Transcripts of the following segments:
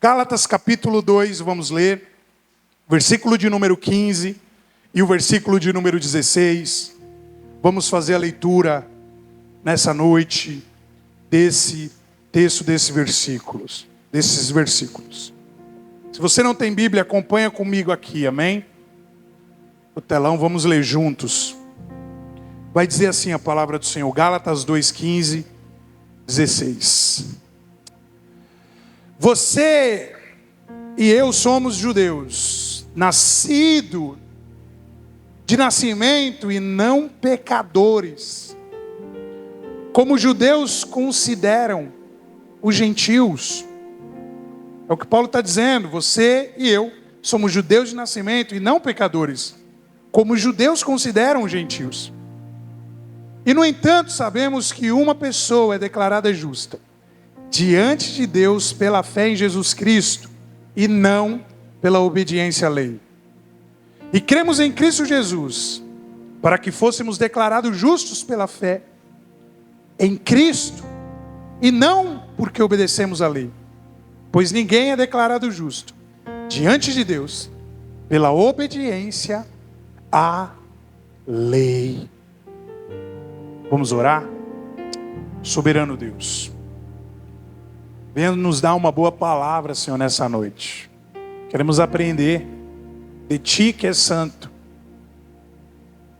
Gálatas capítulo 2, vamos ler, versículo de número 15 e o versículo de número 16. Vamos fazer a leitura nessa noite desse texto, desses versículos. Se você não tem Bíblia, acompanha comigo aqui, amém? O telão, vamos ler juntos. Vai dizer assim a palavra do Senhor, Gálatas 2, 15, 16. Você e eu somos judeus, nascidos de nascimento e não pecadores. Como os judeus consideram os gentios. É o que Paulo está dizendo, você e eu somos judeus de nascimento e não pecadores. Como os judeus consideram os gentios. E no entanto sabemos que uma pessoa é declarada justa diante de Deus pela fé em Jesus Cristo e não pela obediência à lei. E cremos em Cristo Jesus para que fôssemos declarados justos pela fé em Cristo e não porque obedecemos à lei. Pois ninguém é declarado justo diante de Deus pela obediência à lei. Vamos orar? Soberano Deus, venha nos dar uma boa palavra, Senhor, nessa noite. Queremos aprender de Ti que é santo,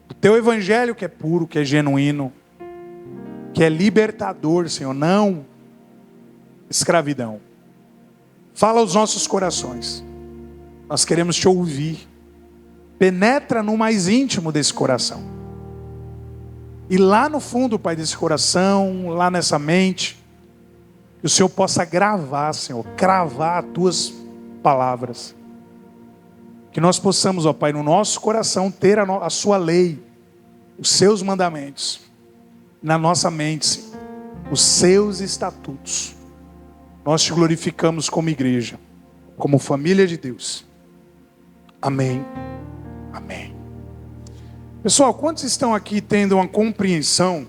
do Teu Evangelho que é puro, que é genuíno, que é libertador, Senhor, não escravidão. Fala aos nossos corações. Nós queremos Te ouvir. Penetra no mais íntimo desse coração. E lá no fundo, Pai, desse coração, lá nessa mente, que o Senhor possa gravar, Senhor, cravar as Tuas palavras. Que nós possamos, ó Pai, no nosso coração ter a Sua lei, os Seus mandamentos. Na nossa mente, Senhor, os Seus estatutos. Nós Te glorificamos como igreja, como família de Deus. Amém. Amém. Pessoal, quantos estão aqui tendo uma compreensão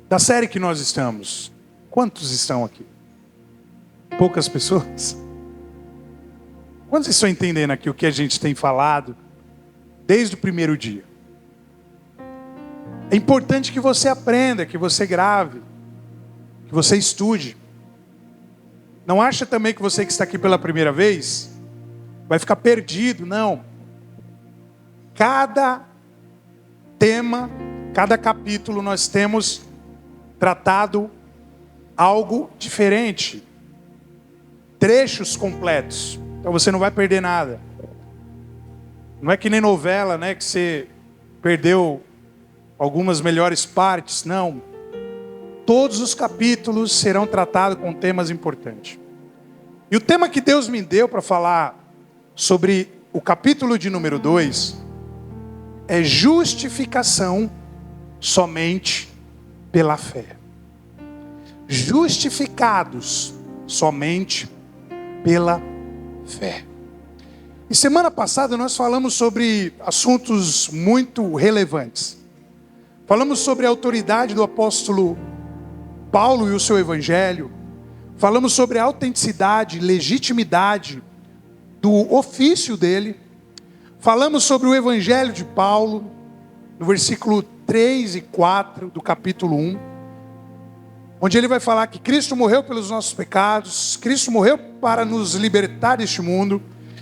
da série que nós estamos? Quantos estão aqui? Poucas pessoas? Quantos estão entendendo aqui o que a gente tem falado desde o primeiro dia? É importante que você aprenda, que você grave, que você estude. Não acha também que você que está aqui pela primeira vez vai ficar perdido, não. Cada tema, cada capítulo nós temos tratado algo diferente. Trechos completos. Então você não vai perder nada. Não é que nem novela, né? Que você perdeu algumas melhores partes. Não. Todos os capítulos serão tratados com temas importantes. E o tema que Deus me deu para falar sobre o capítulo de número 2 é justificação somente pela fé. Justificados somente pela fé. E semana passada nós falamos sobre assuntos muito relevantes. Falamos sobre a autoridade do apóstolo Paulo e o seu evangelho. Falamos sobre a autenticidade, legitimidade do ofício dele. Falamos sobre o evangelho de Paulo, no versículo 3 e 4 do capítulo 1, onde ele vai falar que Cristo morreu pelos nossos pecados, Cristo morreu para nos libertar deste mundo,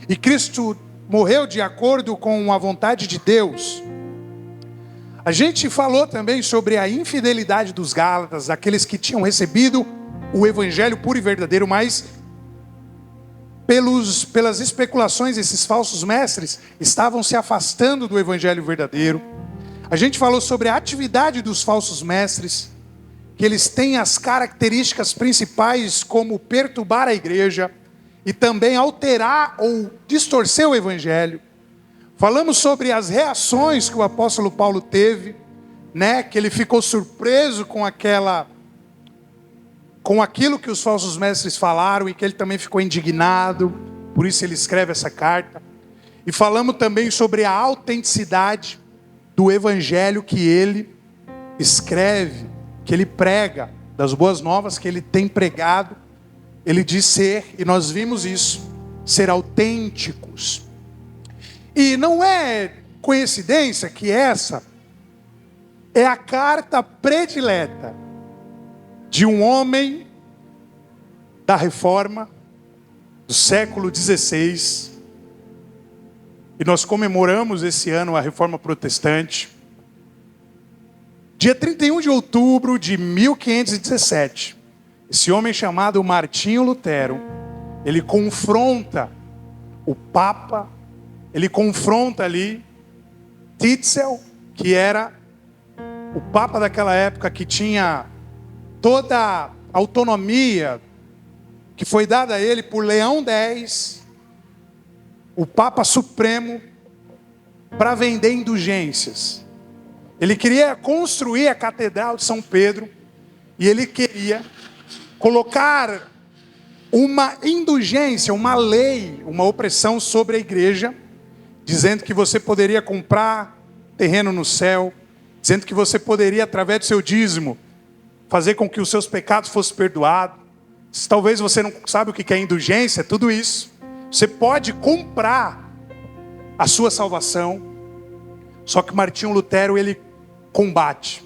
e Cristo morreu de acordo com a vontade de Deus. A gente falou também sobre a infidelidade dos Gálatas, aqueles que tinham recebido o evangelho puro e verdadeiro, mas pelas especulações, esses falsos mestres estavam se afastando do evangelho verdadeiro. A gente falou sobre a atividade dos falsos mestres, que eles têm as características principais como perturbar a igreja e também alterar ou distorcer o evangelho. Falamos sobre as reações que o apóstolo Paulo teve, né? Que ele ficou surpreso com aquilo que os falsos mestres falaram e que ele também ficou indignado, por isso ele escreve essa carta. E falamos também sobre a autenticidade do evangelho que ele escreve, que ele prega, das boas novas que ele tem pregado ele diz ser, e nós vimos isso, ser autênticos. E não é coincidência que essa é a carta predileta de um homem da Reforma do século XVI. E nós comemoramos esse ano a Reforma Protestante. Dia 31 de outubro de 1517, esse homem chamado Martinho Lutero, ele confronta o Papa, ele confronta ali Tetzel, que era o Papa daquela época, que tinha toda a autonomia que foi dada a ele por Leão X, o Papa Supremo, para vender indulgências. Ele queria construir a Catedral de São Pedro e ele queria colocar uma indulgência, uma lei, uma opressão sobre a igreja, dizendo que você poderia comprar terreno no céu, dizendo que você poderia, através do seu dízimo, fazer com que os seus pecados fossem perdoados. Talvez você não sabe o que é indulgência, tudo isso. Você pode comprar a sua salvação. Só que Martinho Lutero, ele combate.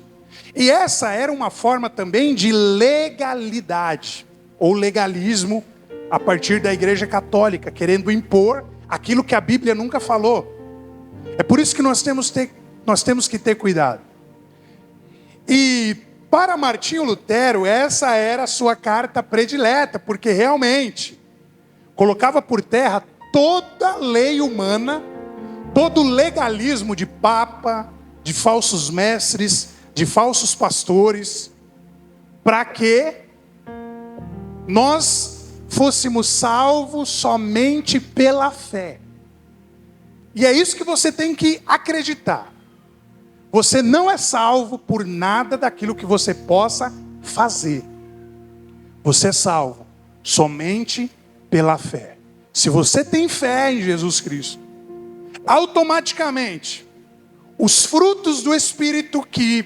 E essa era uma forma também de legalidade, ou legalismo, a partir da Igreja Católica, querendo impor aquilo que a Bíblia nunca falou. É por isso que nós temos que ter cuidado. E para Martinho Lutero, essa era a sua carta predileta, porque realmente colocava por terra toda a lei humana, todo o legalismo de papa, de falsos mestres, de falsos pastores, para que nós fôssemos salvos somente pela fé. E é isso que você tem que acreditar. Você não é salvo por nada daquilo que você possa fazer. Você é salvo somente pela fé. Se você tem fé em Jesus Cristo, automaticamente os frutos do Espírito que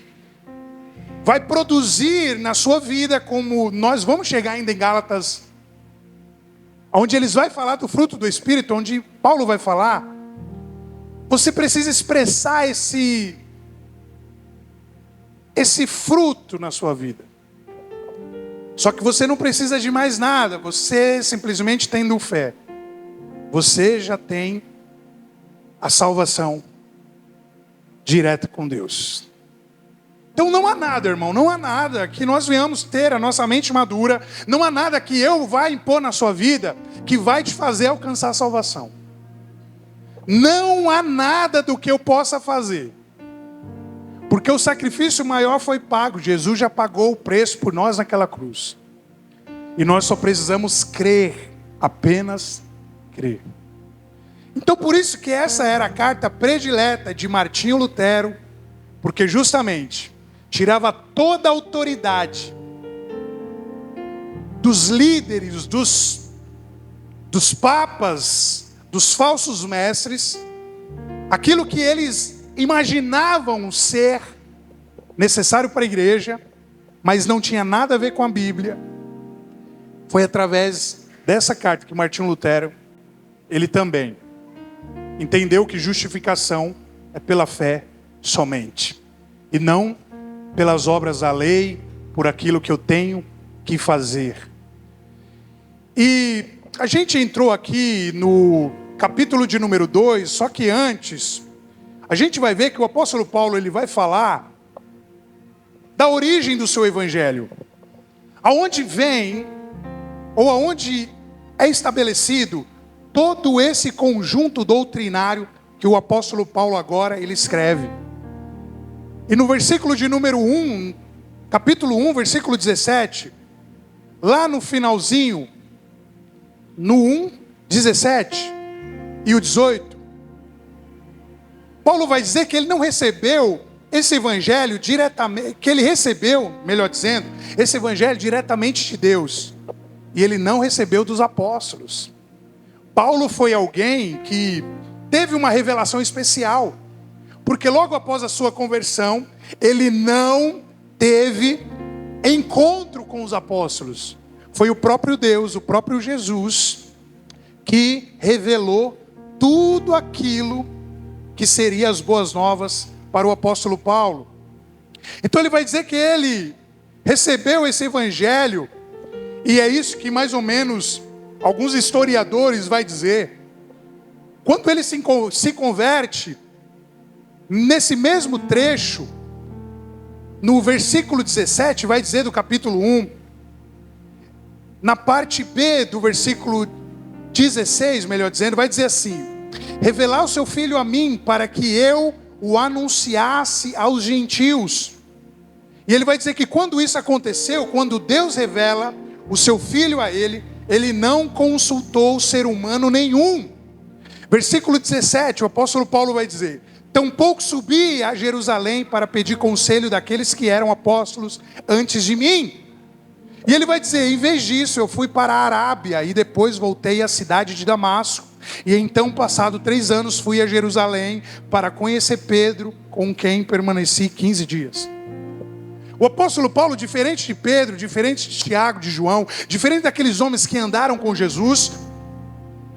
vai produzir na sua vida, como nós vamos chegar ainda em Gálatas, onde eles vão falar do fruto do Espírito, onde Paulo vai falar, você precisa expressar esse fruto na sua vida. Só que você não precisa de mais nada, você simplesmente tendo fé, você já tem a salvação direta com Deus. Então não há nada, irmão, não há nada que nós venhamos ter a nossa mente madura, não há nada que eu vá impor na sua vida que vai te fazer alcançar a salvação. Não há nada do que eu possa fazer, porque o sacrifício maior foi pago. Jesus já pagou o preço por nós naquela cruz, e nós só precisamos crer, apenas crer. Então por isso que essa era a carta predileta de Martinho Lutero, porque justamente tirava toda a autoridade dos líderes, dos papas, dos falsos mestres, aquilo que eles imaginavam ser necessário para a igreja, mas não tinha nada a ver com a Bíblia. Foi através dessa carta que Martinho Lutero, ele também entendeu que justificação é pela fé somente, e não pelas obras da lei, por aquilo que eu tenho que fazer. E a gente entrou aqui no capítulo de número 2, só que antes, a gente vai ver que o apóstolo Paulo, ele vai falar da origem do seu evangelho, aonde vem, ou aonde é estabelecido todo esse conjunto doutrinário que o apóstolo Paulo agora ele escreve. E no versículo de número 1, capítulo 1, versículo 17, lá no finalzinho, no 1, 17 e o 18, Paulo vai dizer que ele não recebeu esse evangelho diretamente, que ele recebeu, melhor dizendo, esse evangelho diretamente de Deus, e ele não recebeu dos apóstolos. Paulo foi alguém que teve uma revelação especial, porque logo após a sua conversão, ele não teve encontro com os apóstolos. foi o próprio Deus, o próprio Jesus, que revelou tudo aquilo que seria as boas novas para o apóstolo Paulo. Então ele vai dizer que ele recebeu esse evangelho, e é isso que mais ou menos alguns historiadores vai dizer. Quando ele se converte, nesse mesmo trecho, no versículo 17, vai dizer do capítulo 1, na parte B do versículo 16, melhor dizendo, vai dizer assim: revelar o seu filho a mim, para que eu o anunciasse aos gentios. E ele vai dizer que quando isso aconteceu, quando Deus revela o seu filho a ele, ele não consultou ser humano nenhum. Versículo 17, o apóstolo Paulo vai dizer: tampouco subi a Jerusalém para pedir conselho daqueles que eram apóstolos antes de mim. E ele vai dizer: em vez disso eu fui para a Arábia e depois voltei à cidade de Damasco. E então, passado 3 anos, fui a Jerusalém para conhecer Pedro, com quem permaneci 15 dias. O apóstolo Paulo, diferente de Pedro, diferente de Tiago, de João, diferente daqueles homens que andaram com Jesus,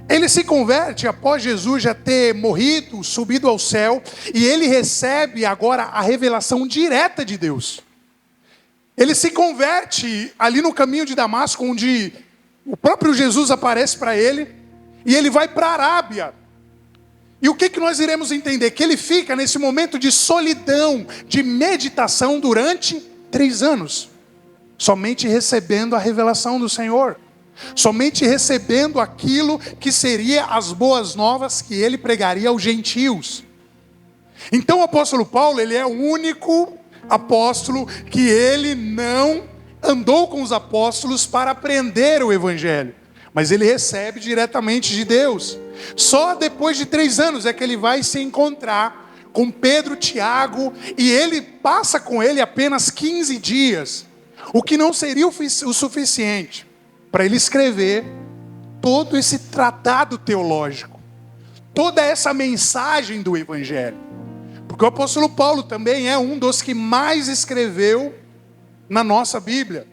ele se converte após Jesus já ter morrido, subido ao céu, e ele recebe agora a revelação direta de Deus. Ele se converte ali no caminho de Damasco, onde o próprio Jesus aparece para ele, e ele vai para a Arábia. E o que nós iremos entender? Que ele fica nesse momento de solidão, de meditação durante 3 anos, somente recebendo a revelação do Senhor, somente recebendo aquilo que seria as boas novas que ele pregaria aos gentios. Então o apóstolo Paulo, ele é o único apóstolo que ele não andou com os apóstolos para aprender o evangelho, mas ele recebe diretamente de Deus. Só depois de 3 anos é que ele vai se encontrar com Pedro, Tiago, e ele passa com ele apenas 15 dias, o que não seria o suficiente para ele escrever todo esse tratado teológico, toda essa mensagem do evangelho. Porque o apóstolo Paulo também é um dos que mais escreveu na nossa Bíblia.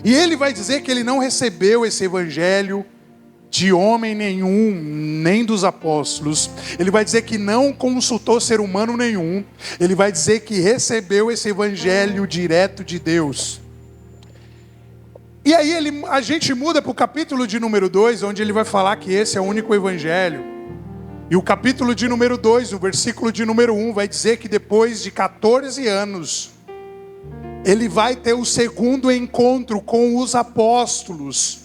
E ele vai dizer que ele não recebeu esse evangelho de homem nenhum, nem dos apóstolos. Ele vai dizer que não consultou ser humano nenhum. Ele vai dizer que recebeu esse evangelho direto de Deus. E aí a gente muda para o capítulo de número 2, onde ele vai falar que esse é o único evangelho. E o capítulo de número 2, o versículo de número 1, vai dizer que depois de 14 anos, ele vai ter o segundo encontro com os apóstolos.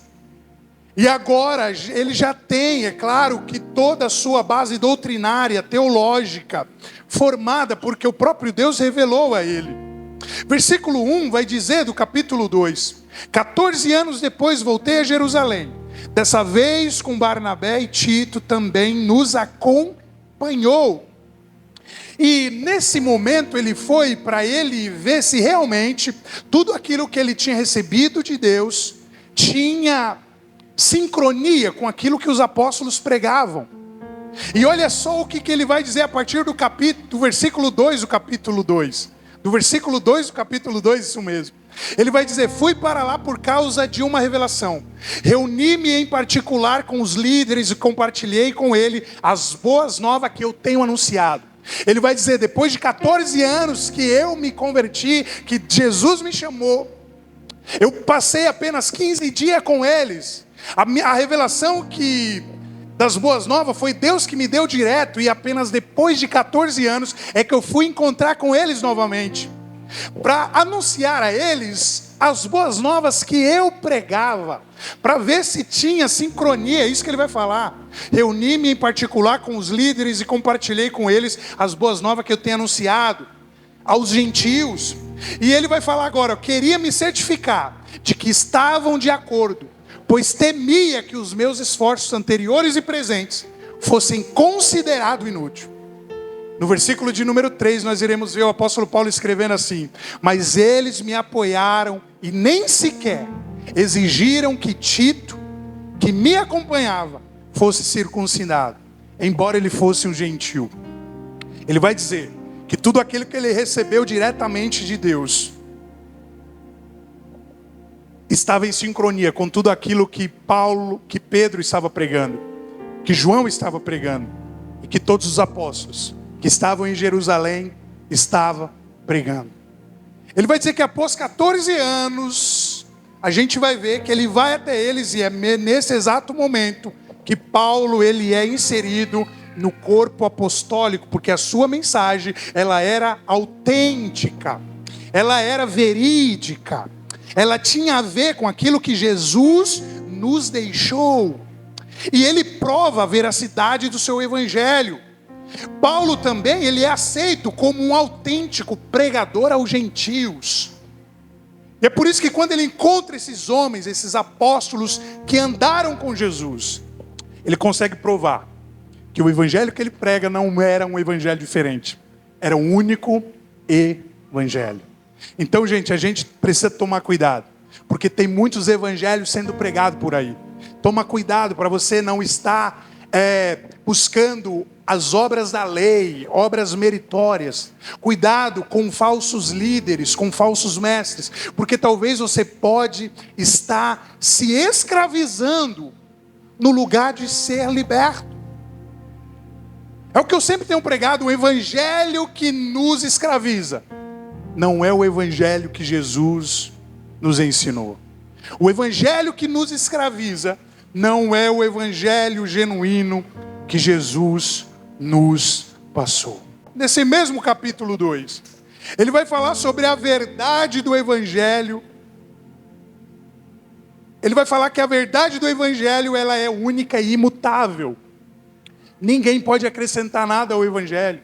E agora ele já tem, é claro, que toda a sua base doutrinária, teológica, formada, porque o próprio Deus revelou a ele. Versículo 1 vai dizer do capítulo 2: 14 anos depois voltei a Jerusalém. Dessa vez com Barnabé e Tito também nos acompanhou. E nesse momento ele foi para ele ver se realmente tudo aquilo que ele tinha recebido de Deus tinha sincronia com aquilo que os apóstolos pregavam. E olha só o que ele vai dizer a partir do versículo 2 do capítulo 2. Do versículo 2 do capítulo 2, isso mesmo. Ele vai dizer: fui para lá por causa de uma revelação. Reuni-me em particular com os líderes e compartilhei com ele as boas novas que eu tenho anunciado. Ele vai dizer: depois de 14 anos que eu me converti, que Jesus me chamou, eu passei apenas 15 dias com eles. A revelação das boas novas foi Deus que me deu direto, e apenas depois de 14 anos é que eu fui encontrar com eles novamente, para anunciar a eles as boas novas que eu pregava, para ver se tinha sincronia. É isso que ele vai falar. Reuni-me em particular com os líderes e compartilhei com eles as boas novas que eu tenho anunciado aos gentios. E ele vai falar agora: eu queria me certificar de que estavam de acordo, pois temia que os meus esforços anteriores e presentes fossem considerados inúteis. No versículo de número 3, nós iremos ver o apóstolo Paulo escrevendo assim: mas eles me apoiaram e nem sequer exigiram que Tito, que me acompanhava, fosse circuncidado, embora ele fosse um gentil. Ele vai dizer que tudo aquilo que ele recebeu diretamente de Deus estava em sincronia com tudo aquilo que Pedro estava pregando, que João estava pregando, e que todos os apóstolos que estavam em Jerusalém estavam pregando. Ele vai dizer que após 14 anos, a gente vai ver que ele vai até eles, e é nesse exato momento que Paulo ele é inserido no corpo apostólico, porque a sua mensagem ela era autêntica, ela era verídica, ela tinha a ver com aquilo que Jesus nos deixou, e ele prova a veracidade do seu evangelho. Paulo também ele é aceito como um autêntico pregador aos gentios. E é por isso que quando ele encontra esses homens, esses apóstolos que andaram com Jesus, ele consegue provar que o evangelho que ele prega não era um evangelho diferente, era um único evangelho. Então, gente, a gente precisa tomar cuidado, porque tem muitos evangelhos sendo pregados por aí. Toma cuidado para você não estar buscando as obras da lei, obras meritórias. Cuidado com falsos líderes, com falsos mestres, porque talvez você pode estar se escravizando no lugar de ser liberto. É o que eu sempre tenho pregado, o evangelho que nos escraviza não é o evangelho que Jesus nos ensinou. O evangelho que nos escraviza não é o evangelho genuíno que Jesus nos passou. Nesse mesmo capítulo 2, ele vai falar sobre a verdade do evangelho. Ele vai falar que a verdade do evangelho ela é única e imutável. Ninguém pode acrescentar nada ao evangelho.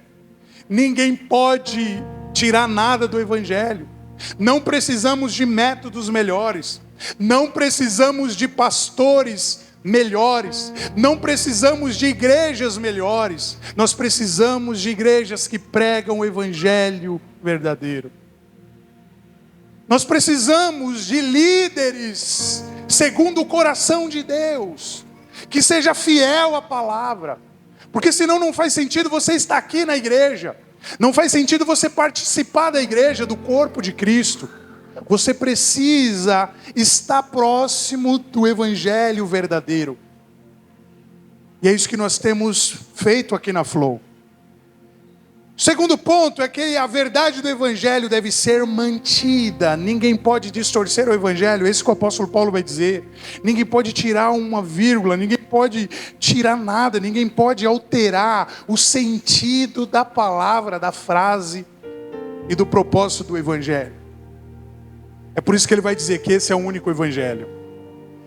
Ninguém pode tirar nada do evangelho. Não precisamos de métodos melhores. Não precisamos de pastores melhores. Não precisamos de igrejas melhores. Nós precisamos de igrejas que pregam o evangelho verdadeiro. Nós precisamos de líderes segundo o coração de Deus, que seja fiel à palavra. Porque senão não faz sentido você estar aqui na igreja. Não faz sentido você participar da igreja, do corpo de Cristo. Você precisa estar próximo do evangelho verdadeiro. E é isso que nós temos feito aqui na Flow. O segundo ponto é que a verdade do evangelho deve ser mantida. Ninguém pode distorcer o evangelho, é isso que o apóstolo Paulo vai dizer. Ninguém pode tirar uma vírgula, ninguém pode tirar nada, ninguém pode alterar o sentido da palavra, da frase e do propósito do evangelho. É por isso que ele vai dizer que esse é o único evangelho.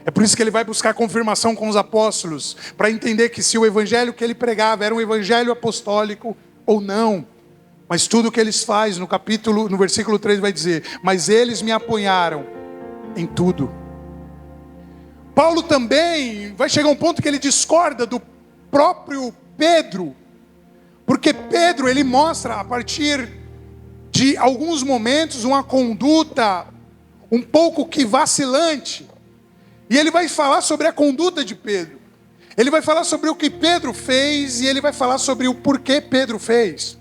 É por isso que ele vai buscar confirmação com os apóstolos, para entender que se o evangelho que ele pregava era um evangelho apostólico ou não. Mas tudo que eles fazem no versículo 3 vai dizer: mas eles me apoiaram em tudo. Paulo também vai chegar a um ponto que ele discorda do próprio Pedro, porque Pedro ele mostra a partir de alguns momentos uma conduta um pouco que vacilante, e ele vai falar sobre a conduta de Pedro. Ele vai falar sobre o que Pedro fez, e ele vai falar sobre o porquê Pedro fez.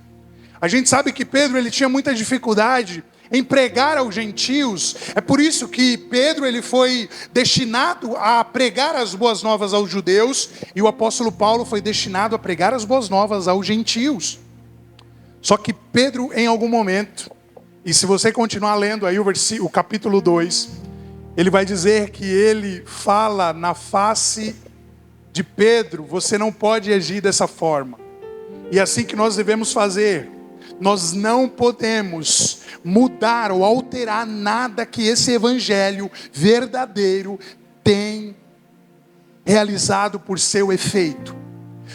A gente sabe que Pedro ele tinha muita dificuldade em pregar aos gentios. É por isso que Pedro ele foi destinado a pregar as boas novas aos judeus, e o apóstolo Paulo foi destinado a pregar as boas novas aos gentios. Só que Pedro, em algum momento, e se você continuar lendo aí o capítulo 2, ele vai dizer que ele fala na face de Pedro: você não pode agir dessa forma. E é assim que nós devemos fazer. Nós não podemos mudar ou alterar nada que esse evangelho verdadeiro tem realizado por seu efeito.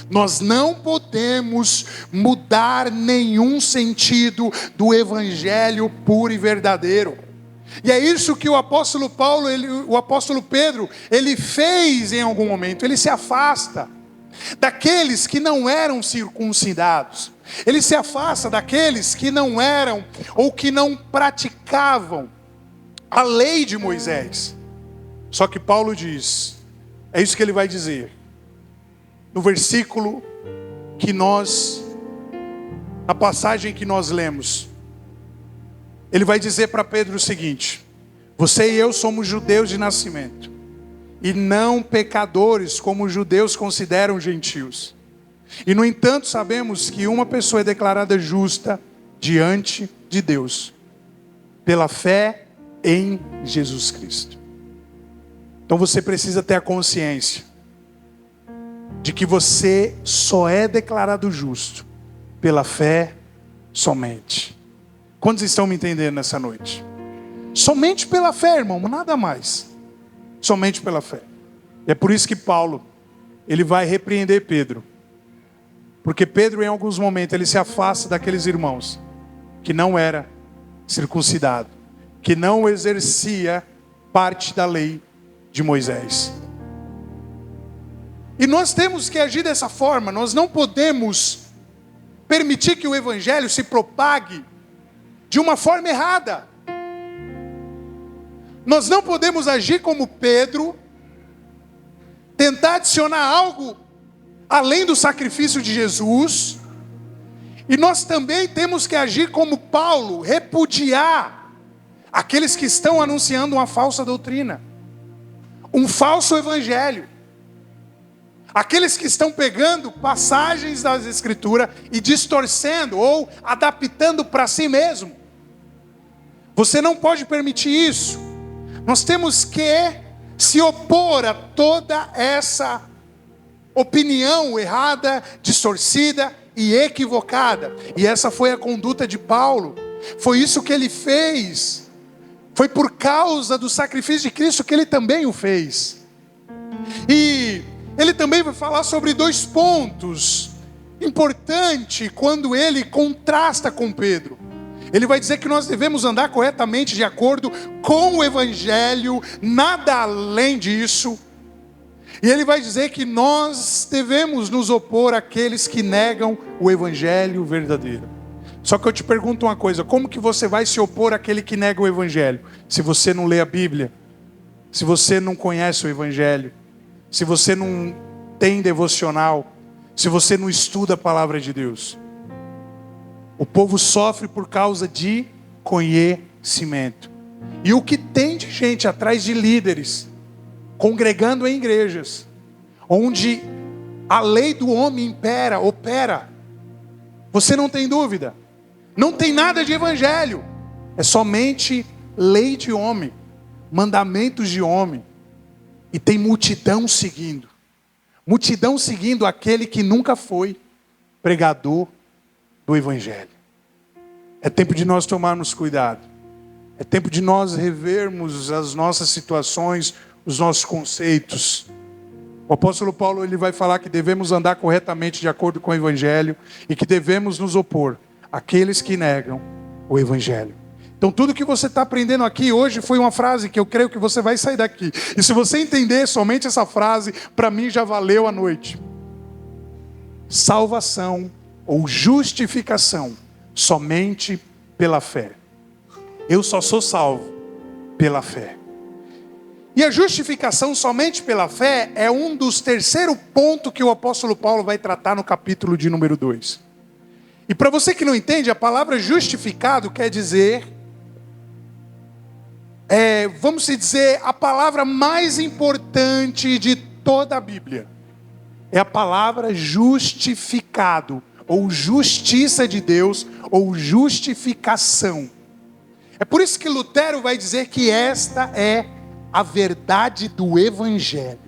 Nós não podemos mudar nenhum sentido do evangelho puro e verdadeiro. E é isso que o apóstolo Paulo, o apóstolo Pedro, ele fez em algum momento. Ele se afasta daqueles que não eram circuncidados. Ele se afasta daqueles que não eram ou que não praticavam a lei de Moisés. Só que Paulo diz, é isso que ele vai dizer no versículo que a passagem que nós lemos. Ele vai dizer para Pedro o seguinte: Você e eu somos judeus de nascimento, e não pecadores, como os judeus consideram gentios. E no entanto sabemos que uma pessoa é declarada justa diante de Deus, pela fé em Jesus Cristo. Então você precisa ter a consciência de que você só é declarado justo pela fé somente. Quantos estão me entendendo nessa noite? Somente pela fé, irmão, nada mais. Somente pela fé. E é por isso que Paulo, ele vai repreender Pedro. Porque Pedro, em alguns momentos, ele se afasta daqueles irmãos que não era circuncidado, que não exercia parte da lei de Moisés. E nós temos que agir dessa forma. Nós não podemos permitir que o evangelho se propague de uma forma errada. Nós não podemos agir como Pedro, tentar adicionar algo além do sacrifício de Jesus. E nós também temos que agir como Paulo, repudiar aqueles que estão anunciando uma falsa doutrina, um falso evangelho. Aqueles que estão pegando passagens das Escrituras e distorcendo ou adaptando para si mesmo. Você não pode permitir isso. Nós temos que se opor a toda essa opinião errada, distorcida e equivocada. E essa foi a conduta de Paulo. Foi isso que ele fez. Foi por causa do sacrifício de Cristo que ele também o fez. E ele também vai falar sobre 2 pontos importantes quando ele contrasta com Pedro. Ele vai dizer que nós devemos andar corretamente de acordo com o evangelho, nada além disso. E ele vai dizer que nós devemos nos opor àqueles que negam o evangelho verdadeiro. Só que eu te pergunto uma coisa: como que você vai se opor àquele que nega o evangelho? Se você não lê a Bíblia, se você não conhece o evangelho, se você não tem devocional, se você não estuda a palavra de Deus. O povo sofre por causa de conhecimento. E o que tem de gente atrás de líderes, congregando em igrejas, onde a lei do homem opera, você não tem dúvida. Não tem nada de evangelho. É somente lei de homem, mandamentos de homem. E tem multidão seguindo. Multidão seguindo aquele que nunca foi pregador do evangelho. É tempo de nós tomarmos cuidado. É tempo de nós revermos as nossas situações, os nossos conceitos. O apóstolo Paulo, ele vai falar que devemos andar corretamente de acordo com o evangelho e que devemos nos opor àqueles que negam o evangelho. Então tudo que você está aprendendo aqui hoje foi uma frase que eu creio que você vai sair daqui. E se você entender somente essa frase, para mim já valeu a noite. Salvação ou justificação somente pela fé. Eu só sou salvo pela fé. E a justificação somente pela fé é um dos terceiros pontos que o apóstolo Paulo vai tratar no capítulo de número 2. E para você que não entende, a palavra justificado quer dizer, vamos dizer, a palavra mais importante de toda a Bíblia. É a palavra justificado, ou justiça de Deus, ou justificação. É por isso que Lutero vai dizer que esta é a verdade do evangelho.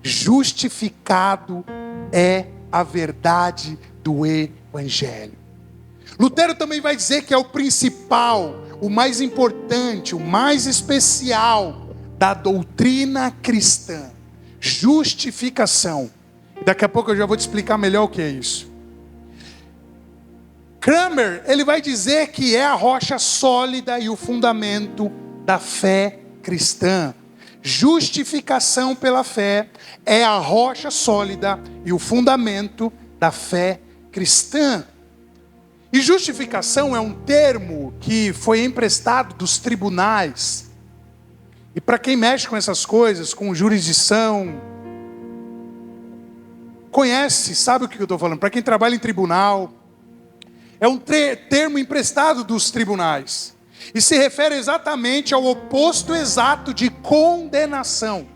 Justificado é a verdade do evangelho. Lutero também vai dizer que é o principal, o mais importante, o mais especial da doutrina cristã. Justificação. Daqui a pouco eu já vou te explicar melhor o que é isso. Cranmer, ele vai dizer que é a rocha sólida e o fundamento da fé cristã. Justificação pela fé é a rocha sólida e o fundamento da fé cristã. E justificação é um termo que foi emprestado dos tribunais. E para quem mexe com essas coisas, com jurisdição, conhece, sabe o que eu estou falando. Para quem trabalha em tribunal, é um termo emprestado dos tribunais. E se refere exatamente ao oposto exato de condenação.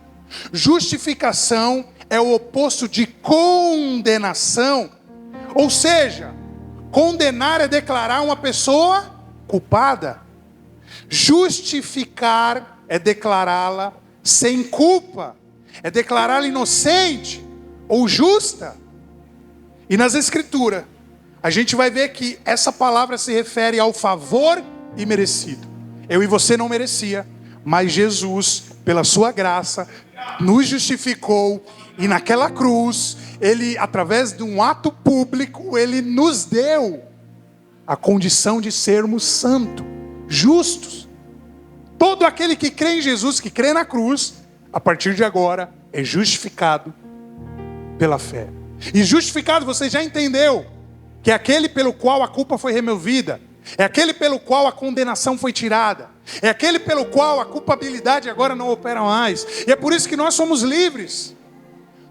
Justificação é o oposto de condenação. Ou seja, condenar é declarar uma pessoa culpada. Justificar é declará-la sem culpa. É declará-la inocente ou justa. E nas Escrituras, a gente vai ver que essa palavra se refere ao favor imerecido. Eu e você não merecia, mas Jesus, pela sua graça, nos justificou. E naquela cruz, Ele, através de um ato público, Ele nos deu a condição de sermos santos, justos. Todo aquele que crê em Jesus, que crê na cruz, a partir de agora, é justificado pela fé. E justificado, você já entendeu, que é aquele pelo qual a culpa foi removida, é aquele pelo qual a condenação foi tirada, é aquele pelo qual a culpabilidade agora não opera mais. E é por isso que nós somos livres.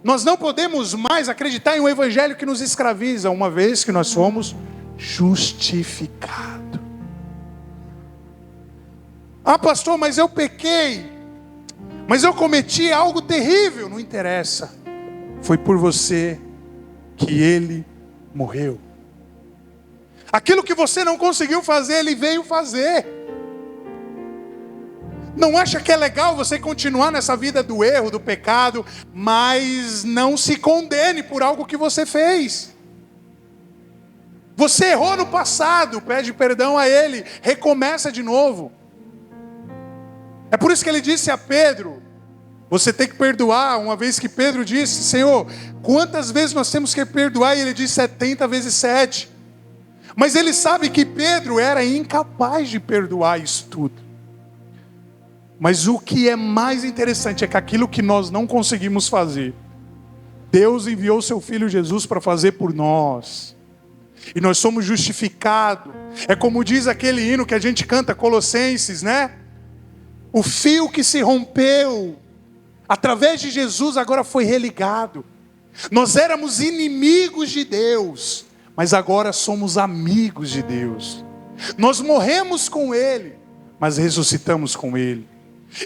Nós não podemos mais acreditar em um evangelho que nos escraviza, uma vez que nós somos justificados. Ah, pastor, mas eu pequei, mas eu cometi algo terrível. Não interessa, foi por você que Ele morreu. Aquilo que você não conseguiu fazer, Ele veio fazer. Não acha que é legal você continuar nessa vida do erro, do pecado, mas não se condene por algo que você fez. Você errou no passado, pede perdão a Ele, recomeça de novo. É por isso que Ele disse a Pedro, você tem que perdoar. Uma vez que Pedro disse, Senhor, quantas vezes nós temos que perdoar? E Ele disse 70 vezes 7. Mas Ele sabe que Pedro era incapaz de perdoar isso tudo. Mas o que é mais interessante é que aquilo que nós não conseguimos fazer, Deus enviou seu Filho Jesus para fazer por nós. E nós somos justificados. É como diz aquele hino que a gente canta, Colossenses, né? O fio que se rompeu, através de Jesus, agora foi religado. Nós éramos inimigos de Deus, mas agora somos amigos de Deus. Nós morremos com Ele, mas ressuscitamos com Ele.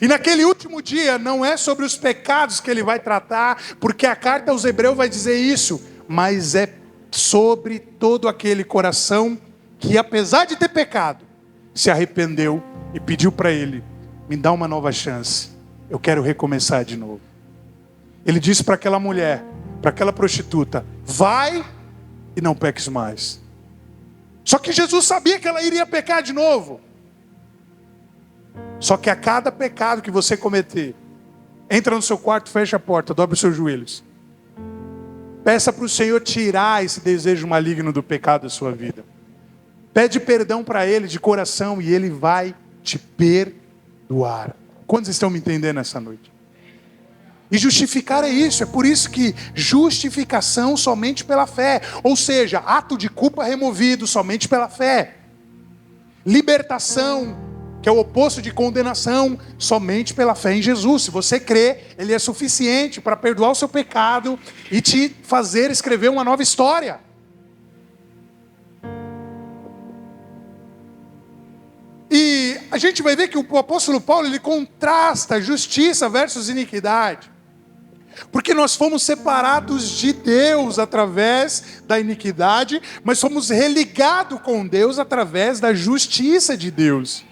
E naquele último dia, não é sobre os pecados que Ele vai tratar, porque a carta aos Hebreus vai dizer isso, mas é sobre todo aquele coração que, apesar de ter pecado, se arrependeu e pediu para Ele, me dá uma nova chance, eu quero recomeçar de novo. Ele disse para aquela mulher, para aquela prostituta, vai e não peques mais. Só que Jesus sabia que ela iria pecar de novo. Só que a cada pecado que você cometer, entra no seu quarto, fecha a porta, dobra os seus joelhos. Peça para o Senhor tirar esse desejo maligno do pecado da sua vida. Pede perdão para Ele de coração e Ele vai te perdoar. Quantos estão me entendendo essa noite? E justificar é isso, é por isso que justificação somente pela fé. Ou seja, ato de culpa removido somente pela fé. Libertação, que é o oposto de condenação, somente pela fé em Jesus. Se você crê, Ele é suficiente para perdoar o seu pecado e te fazer escrever uma nova história. E a gente vai ver que o apóstolo Paulo, ele contrasta justiça versus iniquidade. Porque nós fomos separados de Deus através da iniquidade, mas somos religados com Deus através da justiça de Deus.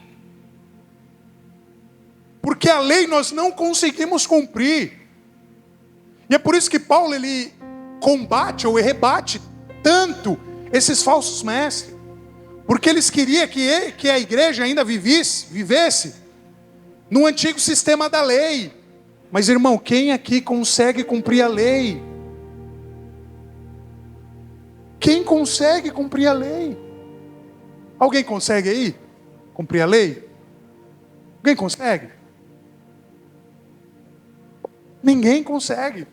Porque a lei nós não conseguimos cumprir. E é por isso que Paulo, ele combate ou rebate tanto esses falsos mestres. Porque eles queriam que a igreja ainda vivesse no antigo sistema da lei. Mas irmão, quem aqui consegue cumprir a lei? Quem consegue cumprir a lei? Alguém consegue aí cumprir a lei? Alguém consegue? Ninguém consegue.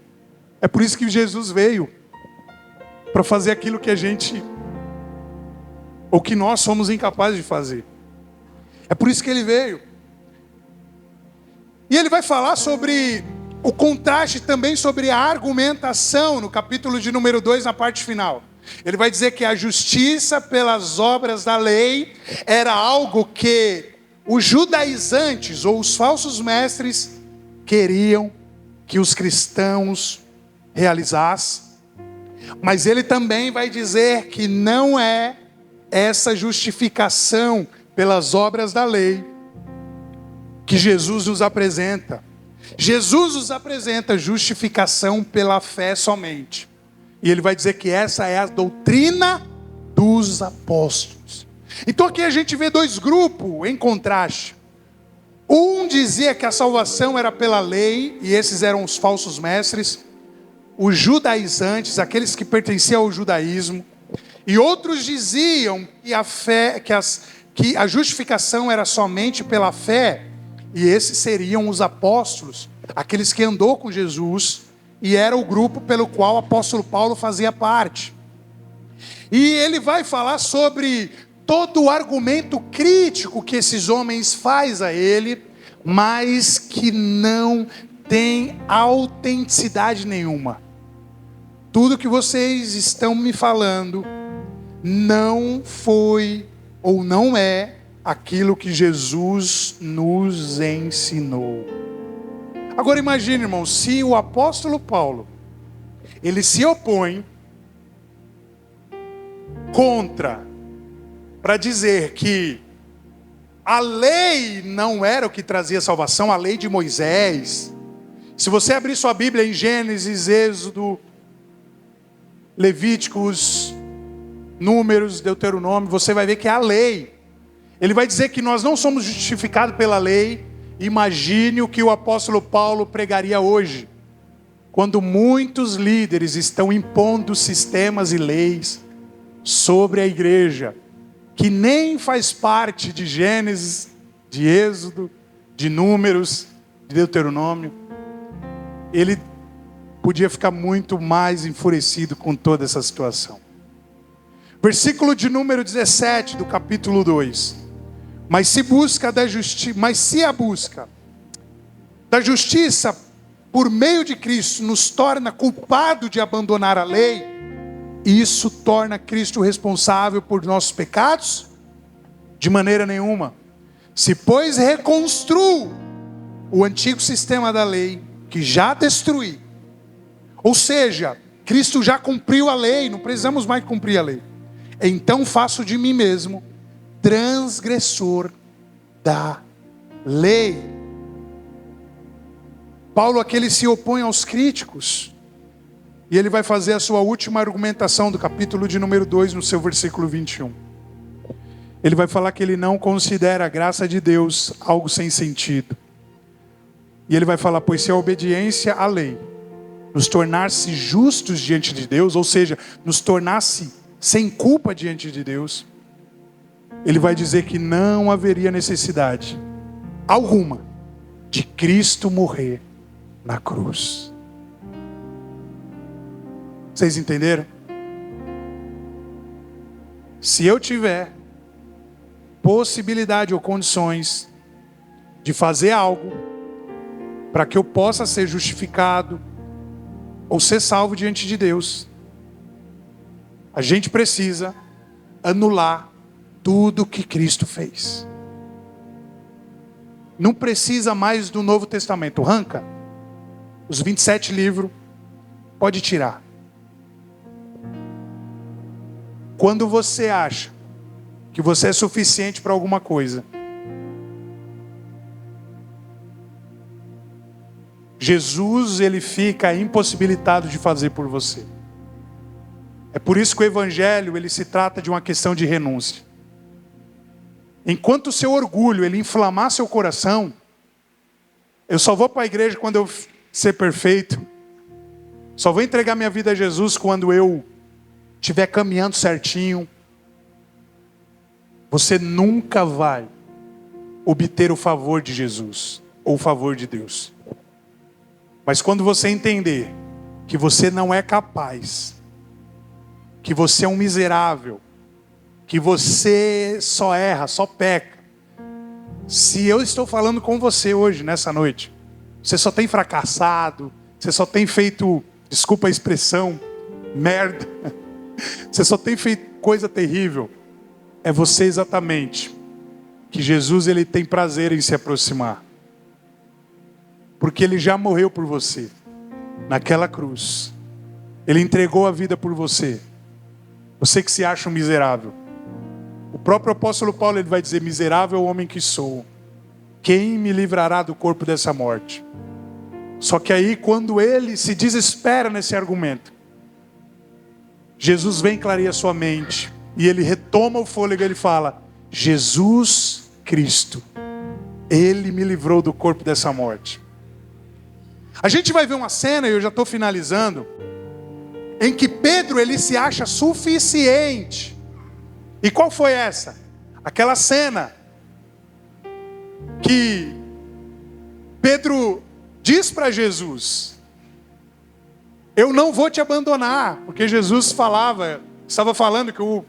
É por isso que Jesus veio, para fazer aquilo que a gente, ou que nós somos incapazes de fazer. É por isso que Ele veio. E Ele vai falar sobre o contraste também, sobre a argumentação, no capítulo de número 2, na parte final. Ele vai dizer que a justiça pelas obras da lei era algo que os judaizantes ou os falsos mestres queriam que os cristãos realizassem. Mas ele também vai dizer que não é essa justificação pelas obras da lei que Jesus nos apresenta. Jesus nos apresenta justificação pela fé somente. E ele vai dizer que essa é a doutrina dos apóstolos. Então aqui a gente vê dois grupos em contraste. Um dizia que a salvação era pela lei, e esses eram os falsos mestres, os judaizantes, aqueles que pertenciam ao judaísmo. E outros diziam que a fé, que a justificação era somente pela fé, e esses seriam os apóstolos, aqueles que andou com Jesus, e era o grupo pelo qual o apóstolo Paulo fazia parte. E ele vai falar sobre todo o argumento crítico que esses homens faz a ele, mas que não tem autenticidade nenhuma. Tudo que vocês estão me falando não foi ou não é aquilo que Jesus nos ensinou. Agora imagine, irmão, se o apóstolo Paulo, ele se opõe contra, para dizer que a lei não era o que trazia salvação, a lei de Moisés. Se você abrir sua Bíblia em Gênesis, Êxodo, Levíticos, Números, Deuteronômio, você vai ver que é a lei. Ele vai dizer que nós não somos justificados pela lei. Imagine o que o apóstolo Paulo pregaria hoje, quando muitos líderes estão impondo sistemas e leis sobre a igreja, que nem faz parte de Gênesis, de Êxodo, de Números, de Deuteronômio. Ele podia ficar muito mais enfurecido com toda essa situação. Versículo de número 17 do capítulo 2. Mas se a busca da justiça por meio de Cristo nos torna culpado de abandonar a lei, isso torna Cristo responsável por nossos pecados? De maneira nenhuma. Se, pois, reconstruo o antigo sistema da lei, que já destruí, ou seja, Cristo já cumpriu a lei, não precisamos mais cumprir a lei, então faço de mim mesmo transgressor da lei. Paulo aqui ele se opõe aos críticos, e ele vai fazer a sua última argumentação do capítulo de número 2, no seu versículo 21. Ele vai falar que ele não considera a graça de Deus algo sem sentido. E ele vai falar, pois se a obediência à lei nos tornasse justos diante de Deus, ou seja, nos tornasse sem culpa diante de Deus, ele vai dizer que não haveria necessidade alguma de Cristo morrer na cruz. Vocês entenderam? Se eu tiver possibilidade ou condições de fazer algo para que eu possa ser justificado ou ser salvo diante de Deus, a gente precisa anular tudo que Cristo fez. Não precisa mais do Novo Testamento. Arranca os 27 livros, pode tirar. Quando você acha que você é suficiente para alguma coisa, Jesus ele fica impossibilitado de fazer por você. É por isso que o Evangelho ele se trata de uma questão de renúncia. Enquanto o seu orgulho ele inflamar seu coração, eu só vou para a igreja quando eu ser perfeito, só vou entregar minha vida a Jesus quando eu estiver caminhando certinho, você nunca vai obter o favor de Jesus ou o favor de Deus. Mas quando você entender que você não é capaz, que você é um miserável, que você só erra, só peca. Se eu estou falando com você hoje, nessa noite, você só tem fracassado, você só tem feito, desculpa a expressão, merda. Você só tem feito coisa terrível. É você exatamente que Jesus ele tem prazer em se aproximar. Porque ele já morreu por você naquela cruz. Ele entregou a vida por você. Você que se acha um miserável. O próprio apóstolo Paulo ele vai dizer: miserável homem que sou, quem me livrará do corpo dessa morte? Só que aí quando ele se desespera nesse argumento, Jesus vem clarear sua mente. E ele retoma o fôlego e ele fala: Jesus Cristo, Ele me livrou do corpo dessa morte. A gente vai ver uma cena, e eu já estou finalizando, em que Pedro ele se acha suficiente. E qual foi essa? Aquela cena que Pedro diz para Jesus: eu não vou te abandonar, porque Jesus estava falando que o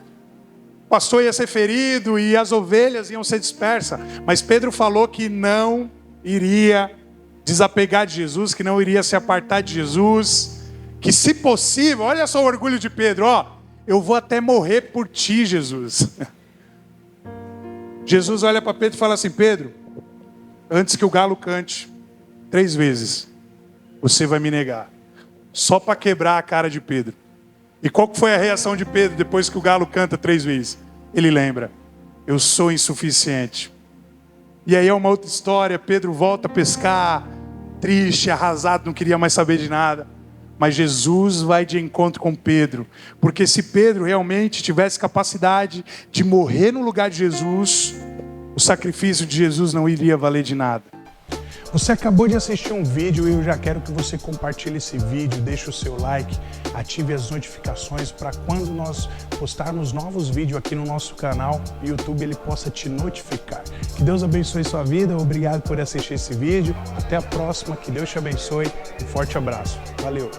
pastor ia ser ferido e as ovelhas iam ser dispersas, mas Pedro falou que não iria desapegar de Jesus, que não iria se apartar de Jesus, que se possível, olha só o orgulho de Pedro, eu vou até morrer por ti, Jesus. Jesus olha para Pedro e fala assim: Pedro, antes que o galo cante 3 vezes, você vai me negar. Só para quebrar a cara de Pedro. E qual foi a reação de Pedro depois que o galo canta 3 vezes? Ele lembra: eu sou insuficiente. E aí é uma outra história. Pedro volta a pescar, triste, arrasado, não queria mais saber de nada. Mas Jesus vai de encontro com Pedro. Porque se Pedro realmente tivesse capacidade de morrer no lugar de Jesus, o sacrifício de Jesus não iria valer de nada. Você acabou de assistir um vídeo e eu já quero que você compartilhe esse vídeo, deixe o seu like, ative as notificações para quando nós postarmos novos vídeos aqui no nosso canal, o YouTube ele possa te notificar. Que Deus abençoe sua vida, obrigado por assistir esse vídeo, até a próxima, que Deus te abençoe, um forte abraço, valeu!